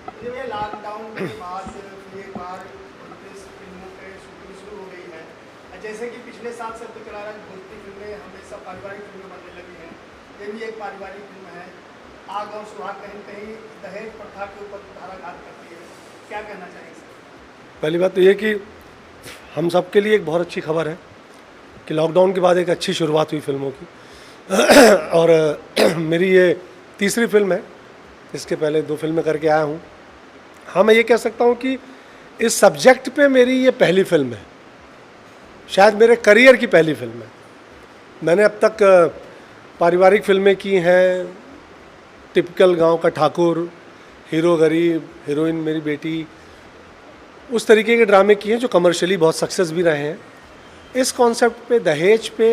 ये लॉकडाउन के बाद फिर एक बार 29 फिल्मों पे शूटिंग शुरू हो गई है। जैसे कि पिछले साल से तो चला रहा है, भोजपुरी फिल्में हमेशा पारिवारिक फिल्में बनने लगी हैं। ये भी एक पारिवारिक फिल्म है। आग और सुहाग कहीं कहीं दहेज प्रथा के ऊपर कुठाराघात करती है। क्या कहना चाहेंगे सर? पहली बात तो ये कि हम सब के लिए एक बहुत अच्छी खबर है कि लॉकडाउन के बाद एक अच्छी शुरुआत हुई फिल्मों की। और मेरी ये तीसरी फिल्म है, इसके पहले 2 फिल्में करके आया हूँ। हाँ, मैं ये कह सकता हूँ कि इस सब्जेक्ट पे मेरी ये पहली फिल्म है, शायद मेरे करियर की पहली फिल्म है। मैंने अब तक पारिवारिक फिल्में की हैं, टिपिकल गांव का ठाकुर, हीरो गरीब, हीरोइन मेरी बेटी, उस तरीके के ड्रामे किए हैं जो कमर्शियली बहुत सक्सेस भी रहे हैं। इस कॉन्सेप्ट पे, दहेज पे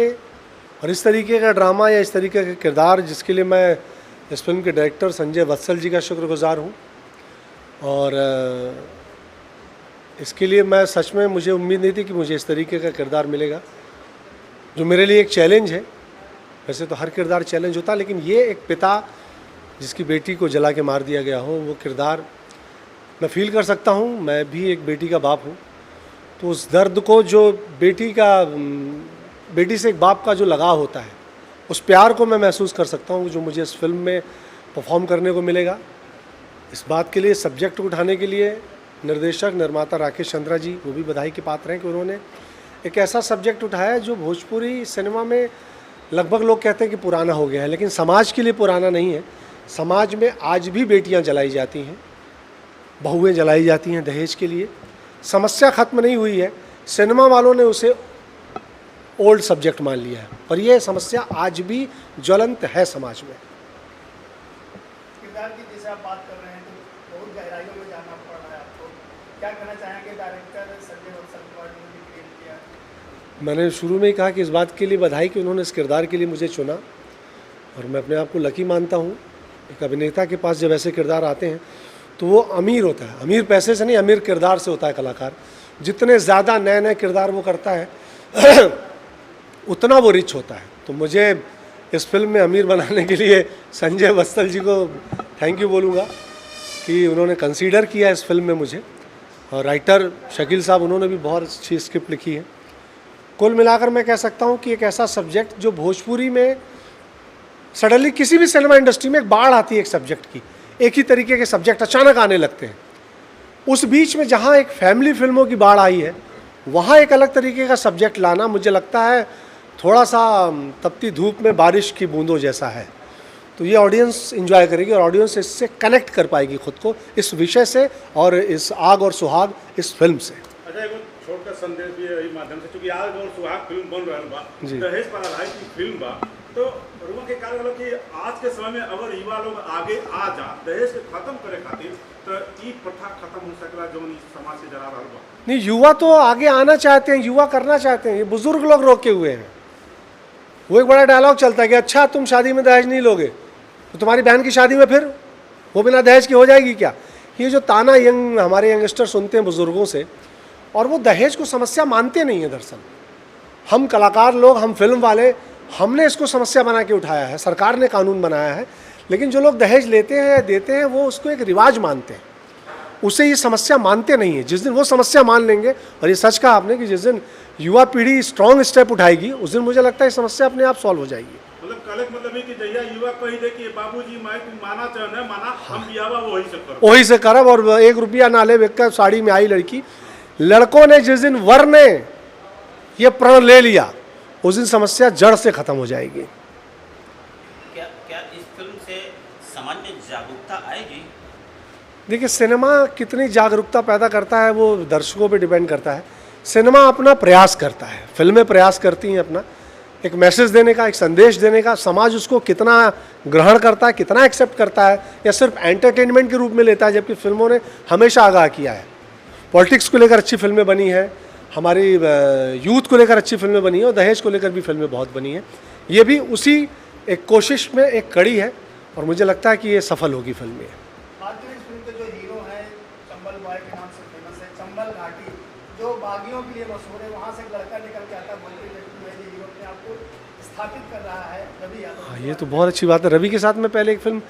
और इस तरीके का ड्रामा या इस तरीके का किरदार, जिसके लिए मैं इस फिल्म के डायरेक्टर संजय वत्सल जी का शुक्रगुजार हूँ। और इसके लिए मैं सच में, मुझे उम्मीद नहीं थी कि मुझे इस तरीके का किरदार मिलेगा, जो मेरे लिए एक चैलेंज है। वैसे तो हर किरदार चैलेंज होता है, लेकिन ये एक पिता जिसकी बेटी को जला के मार दिया गया हो, वो किरदार मैं फील कर सकता हूँ। मैं भी एक बेटी का बाप हूँ, तो उस दर्द को, जो बेटी से एक बाप का जो लगाव होता है, उस प्यार को मैं महसूस कर सकता हूँ, जो मुझे इस फिल्म में परफॉर्म करने को मिलेगा। इस बात के लिए, सब्जेक्ट को उठाने के लिए निर्देशक निर्माता राकेश चंद्रा जी, वो भी बधाई के पात्र हैं कि उन्होंने एक ऐसा सब्जेक्ट उठाया जो भोजपुरी सिनेमा में लगभग लोग कहते हैं कि पुराना हो गया है, लेकिन समाज के लिए पुराना नहीं है। समाज में आज भी बेटियां जलाई जाती हैं, बहुएं जलाई जाती हैं दहेज के लिए। समस्या ख़त्म नहीं हुई है, सिनेमा वालों ने उसे ओल्ड सब्जेक्ट मान लिया है, पर यह समस्या आज भी ज्वलंत है समाज में। किरदार की जैसे आप बात कर रहे हैं तो बहुत गहराइयों में जाना पड़ रहा है आपको। क्या कहना चाहेंगे डायरेक्टर संजय वत्सल कुमार जी ने क्रिएट किया? मैंने शुरू में ही कहा कि इस बात के लिए बधाई कि उन्होंने इस किरदार के लिए मुझे चुना, और मैं अपने आप को लकी मानता हूँ। एक अभिनेता के पास जब ऐसे किरदार आते हैं तो वो अमीर होता है। अमीर पैसे से नहीं, अमीर किरदार से होता है कलाकार। जितने ज़्यादा नए नए किरदार वो करता है उतना वो रिच होता है। तो मुझे इस फिल्म में अमीर बनाने के लिए संजय वत्सल जी को थैंक यू बोलूँगा कि उन्होंने कंसीडर किया इस फिल्म में मुझे। और राइटर शकील साहब, उन्होंने भी बहुत अच्छी स्क्रिप्ट लिखी है। कुल मिलाकर मैं कह सकता हूँ कि एक ऐसा सब्जेक्ट जो भोजपुरी में सडनली, किसी भी सिनेमा इंडस्ट्री में एक बाढ़ आती है एक सब्जेक्ट की, एक ही तरीके के सब्जेक्ट अचानक आने लगते हैं। उस बीच में जहाँ एक फैमिली फिल्मों की बाढ़ आई है, वहाँ एक अलग तरीके का सब्जेक्ट लाना, मुझे लगता है थोड़ा सा तपती धूप में बारिश की बूंदों जैसा है। तो ये ऑडियंस एंजॉय करेगी और ऑडियंस इससे कनेक्ट कर पाएगी खुद को, इस विषय से और इस आग और सुहाग इस फिल्म से। अच्छा, एक छोटा संदेश भी है माध्यम से, क्योंकि आग और सुहाग फिल्म बन रहा बा, दहेज पर आधारित फिल्म बा, तो रुआ के कारण मतलब कि आज के समय में अगर युवा लोग आगे आ जा दहेज के खत्म करे खातिर, तो ये प्रथा खत्म हो सकला जो समाज से जरा रहा बा। नहीं, युवा तो आगे आना चाहते हैं, युवा करना चाहते हैं। ये बुजुर्ग लोग रोके हुए हैं। वो एक बड़ा डायलॉग चलता है कि अच्छा तुम शादी में दहेज नहीं लोगे तो तुम्हारी बहन की शादी में फिर वो बिना दहेज की हो जाएगी क्या? ये जो ताना हमारे यंगस्टर सुनते हैं बुजुर्गों से, और वो दहेज को समस्या मानते नहीं है। दरअसल हम कलाकार लोग, हम फिल्म वाले, हमने इसको समस्या बना के उठाया है, सरकार ने कानून बनाया है। लेकिन जो लोग दहेज लेते हैं, देते हैं, वो उसको एक रिवाज मानते हैं, उसे ये समस्या मानते नहीं है। जिस दिन वो समस्या मान लेंगे, और ये सच कहा आपने कि जिस दिन युवा पीढ़ी स्ट्रॉन्ग स्टेप उठाएगी, उस दिन मुझे लगता है ये समस्या अपने आप सॉल्व हो जाएगी। मतलब कल मतलब है कि जहिया युवा कही दे कि बाबूजी माई तुम माना चाहे न माना, हम बियावा वही से करब, वही से करब, और 1 रुपया ना ले, बेकर साड़ी में आई लड़की। लड़कों ने जिस दिन, वर ने ये प्रण ले लिया, उस दिन समस्या जड़ से खत्म हो जाएगी। क्या इस फिल्म से समाज में जागरूकता आएगी? देखिए, सिनेमा कितनी जागरूकता पैदा करता है वो दर्शकों पे डिपेंड करता है। सिनेमा अपना प्रयास करता है, फिल्में प्रयास करती हैं अपना एक मैसेज देने का, एक संदेश देने का। समाज उसको कितना ग्रहण करता है, कितना एक्सेप्ट करता है, या सिर्फ एंटरटेनमेंट के रूप में लेता है, जबकि फिल्मों ने हमेशा आगाह किया है। पॉलिटिक्स को लेकर अच्छी फिल्में बनी हैं, हमारी यूथ को लेकर अच्छी फिल्में बनी हैं, और दहेज को लेकर भी फिल्में बहुत बनी हैं। ये भी उसी एक कोशिश में एक कड़ी है, और मुझे लगता है कि ये सफल होगी फिल्म ये। इस फिल्म के जो हीरो हैं, चंबल बॉय के नाम से फेमस है, चंबल घाटी, जो बागियों के लिए मशहूर है, वहाँ से एक लड़का निकल के आता है, भोजपुरी इंडस्ट्री में ये हीरो अपने आप को स्थापित कर रहा है, रवि यादव। हाँ, ये तो बहुत अच्छी बात है। रवि के साथ मैं पहले एक फिल्म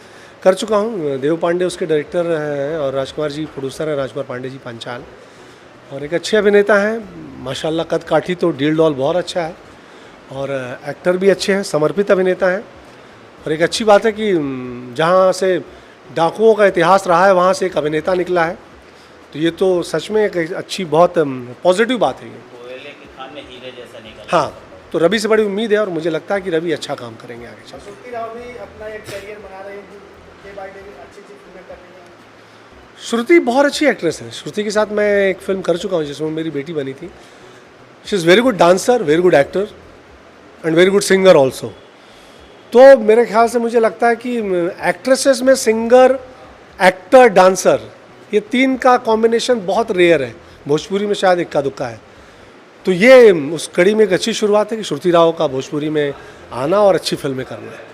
कर चुका हूँ। देव पांडे उसके डायरेक्टर हैं और राजकुमार जी प्रोड्यूसर हैं, राजकुमार पांडे जी पांचाल, और एक अच्छे अभिनेता हैं माशाल्लाह। कद काठी तो डील डॉल बहुत अच्छा है और एक्टर भी अच्छे हैं, समर्पित अभिनेता हैं। और एक अच्छी बात है कि जहाँ से डाकुओं का इतिहास रहा है वहाँ से एक अभिनेता निकला है, तो ये तो सच में एक अच्छी बहुत पॉजिटिव बात है ये। कोयले की खान में हीरे जैसा निकला। हाँ, तो रवि से बड़ी उम्मीद है और मुझे लगता है कि रवि अच्छा काम करेंगे आगे चल। श्रुति राव भी अपना एक करियर बना रही है, डे बाय डे अच्छी अच्छी फिल्में कर रही हैं। श्रुति बहुत अच्छी एक्ट्रेस है। श्रुति के साथ मैं एक फिल्म कर चुका हूँ जिसमें मेरी बेटी बनी थी। She is very good dancer, very good actor and very good singer also. तो मेरे ख्याल से मुझे लगता है कि एक्ट्रेसेस में सिंगर, एक्टर, डांसर, ये तीन का कॉम्बिनेशन बहुत रेयर है। भोजपुरी में शायद इक्का दुक्का है। तो ये उस कड़ी में एक अच्छी शुरुआत है कि श्रुति राव का भोजपुरी में आना और अच्छी फिल्में करना है।